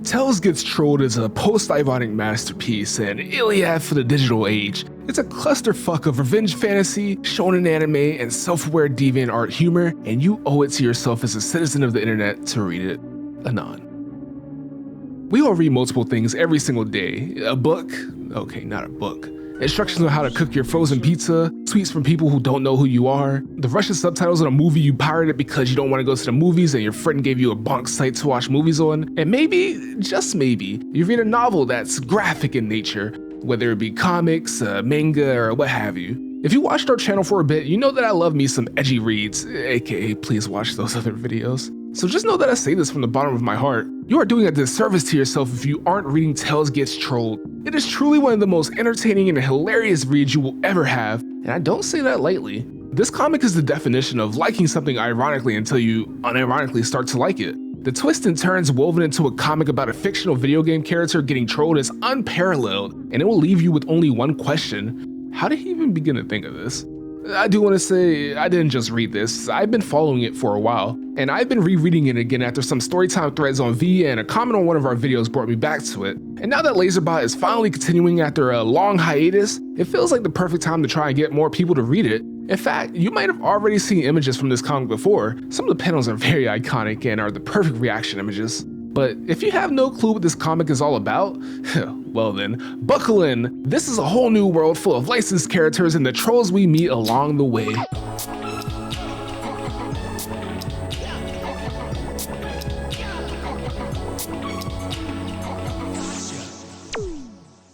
Tales Gets Trolled is a post-ironic masterpiece and Illiad for the digital age. It's a clusterfuck of revenge fantasy, shonen anime, and self-aware deviant art humor, and you owe it to yourself as a citizen of the internet to read it. Anon. We all read multiple things every single day. A book? Okay, not a book. Instructions on how to cook your frozen pizza, tweets from people who don't know who you are, the Russian subtitles on a movie you pirated because you don't want to go to the movies and your friend gave you a bonk site to watch movies on, and maybe, just maybe, you read a novel that's graphic in nature, whether it be comics, manga, or what have you. If you watched our channel for a bit, you know that I love me some edgy reads, aka please watch those other videos. So just know that I say this from the bottom of my heart. You are doing a disservice to yourself if you aren't reading Tales Gets Trolled. It is truly one of the most entertaining and hilarious reads you will ever have, and I don't say that lightly. This comic is the definition of liking something ironically until you unironically start to like it. The twists and turns woven into a comic about a fictional video game character getting trolled is unparalleled, and it will leave you with only one question: how did he even begin to think of this? I do want to say, I didn't just read this, I've been following it for a while, and I've been rereading it again after some storytime threads on V and a comment on one of our videos brought me back to it. And now that Laserbot is finally continuing after a long hiatus, it feels like the perfect time to try and get more people to read it. In fact, you might have already seen images from this comic before. Some of the panels are very iconic and are the perfect reaction images. But if you have no clue what this comic is all about, well then, buckle in. This is a whole new world full of licensed characters and the trolls we meet along the way.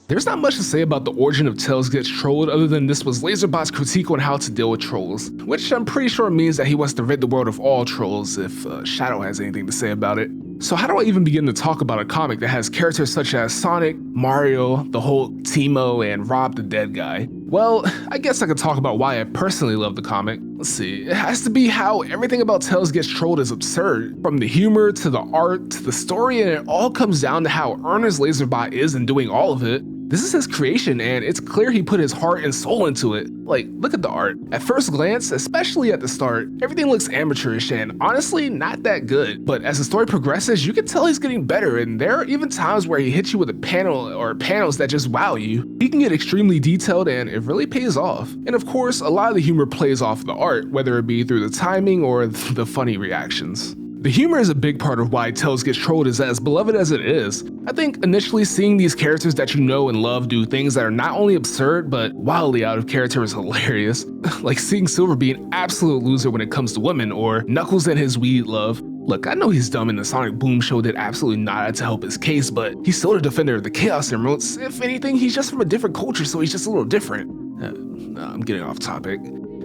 There's not much to say about the origin of Tales Gets Trolled other than this was Laserbot's critique on how to deal with trolls, which I'm pretty sure means that he wants to rid the world of all trolls if Shadow has anything to say about it. So how do I even begin to talk about a comic that has characters such as Sonic, Mario, the Hulk, Teemo, and Rob the Dead Guy? Well, I guess I could talk about why I personally love the comic. Let's see, it has to be how everything about Tales Gets Trolled is absurd. From the humor, to the art, to the story, and it all comes down to how earnest Laserbot is in doing all of it. This is his creation, and it's clear he put his heart and soul into it. Like, look at the art. At first glance, especially at the start, everything looks amateurish and honestly not that good. But as the story progresses, you can tell he's getting better, and there are even times where he hits you with a panel or panels that just wow you. He can get extremely detailed and it really pays off. And of course, a lot of the humor plays off the art, whether it be through the timing or the funny reactions. The humor is a big part of why Tales Gets Trolled is as beloved as it is. I think initially seeing these characters that you know and love do things that are not only absurd but wildly out of character is hilarious. Like seeing Silver be an absolute loser when it comes to women, or Knuckles and his weed love. Look, I know he's dumb and the Sonic Boom show did absolutely nada to help his case, but he's still a defender of the Chaos Emeralds. If anything, he's just from a different culture, so he's just a little different. I'm getting off topic.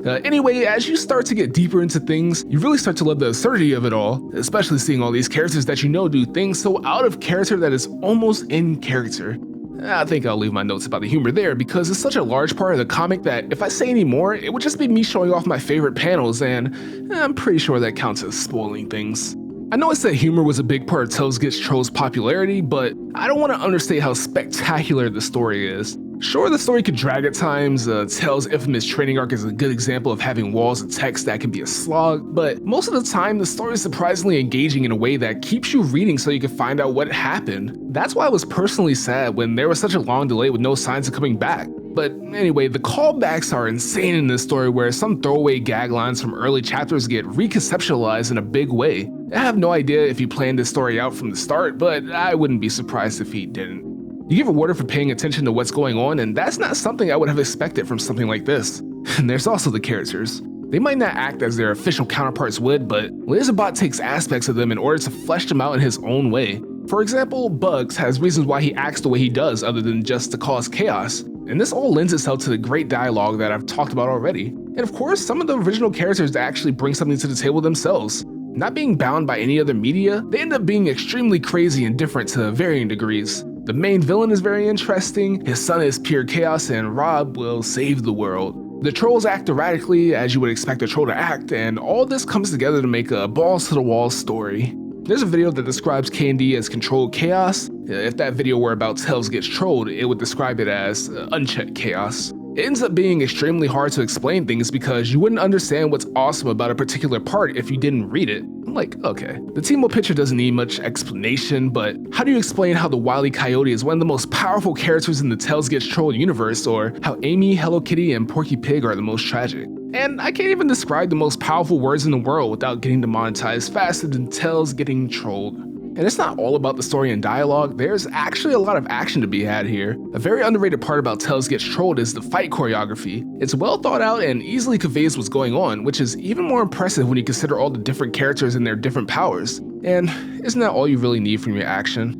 Anyway, as you start to get deeper into things, you really start to love the absurdity of it all, especially seeing all these characters that you know do things so out of character that is almost in character. I think I'll leave my notes about the humor there because it's such a large part of the comic that if I say any more, it would just be me showing off my favorite panels, and I'm pretty sure that counts as spoiling things. I know I said humor was a big part of Tales Gets Trolled's popularity, but I don't want to understate how spectacular the story is. Sure, the story could drag at times. Tales' infamous training arc is a good example of having walls of text that can be a slog, but most of the time the story is surprisingly engaging in a way that keeps you reading so you can find out what happened. That's why I was personally sad when there was such a long delay with no signs of coming back. But anyway, the callbacks are insane in this story, where some throwaway gag lines from early chapters get reconceptualized in a big way. I have no idea if he planned this story out from the start, but I wouldn't be surprised if he didn't. You get rewarded for paying attention to what's going on, and that's not something I would have expected from something like this. And there's also the characters. They might not act as their official counterparts would, but Laserbot takes aspects of them in order to flesh them out in his own way. For example, Bugs has reasons why he acts the way he does other than just to cause chaos, and this all lends itself to the great dialogue that I've talked about already. And of course, some of the original characters actually bring something to the table themselves. Not being bound by any other media, they end up being extremely crazy and different to varying degrees. The main villain is very interesting, his son is pure chaos, and Rob will save the world. The trolls act erratically, as you would expect a troll to act, and all this comes together to make a balls-to-the-wall story. There's a video that describes K&D as controlled chaos. If that video were about Tales Gets Trolled, it would describe it as unchecked chaos. It ends up being extremely hard to explain things because you wouldn't understand what's awesome about a particular part if you didn't read it. I'm like, okay. The Teemo picture doesn't need much explanation, but how do you explain how the Wile E. Coyote is one of the most powerful characters in the Tails Gets Trolled universe, or how Amy, Hello Kitty, and Porky Pig are the most tragic? And I can't even describe the most powerful words in the world without getting demonetized faster than Tails getting trolled. And it's not all about the story and dialogue, there's actually a lot of action to be had here. A very underrated part about Tails Gets Trolled is the fight choreography. It's well thought out and easily conveys what's going on, which is even more impressive when you consider all the different characters and their different powers. And isn't that all you really need from your action?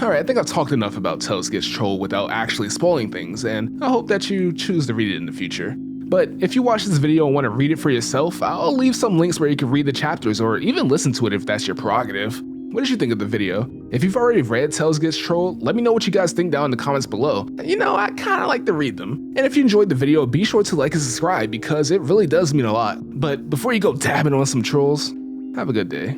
Alright, I think I've talked enough about Tails Gets Trolled without actually spoiling things, and I hope that you choose to read it in the future. But if you watch this video and want to read it for yourself, I'll leave some links where you can read the chapters or even listen to it if that's your prerogative. What did you think of the video? If you've already read Tails Gets Trolled, let me know what you guys think down in the comments below. You know, I kinda like to read them. And if you enjoyed the video, be sure to like and subscribe because it really does mean a lot. But before you go dabbing on some trolls, have a good day.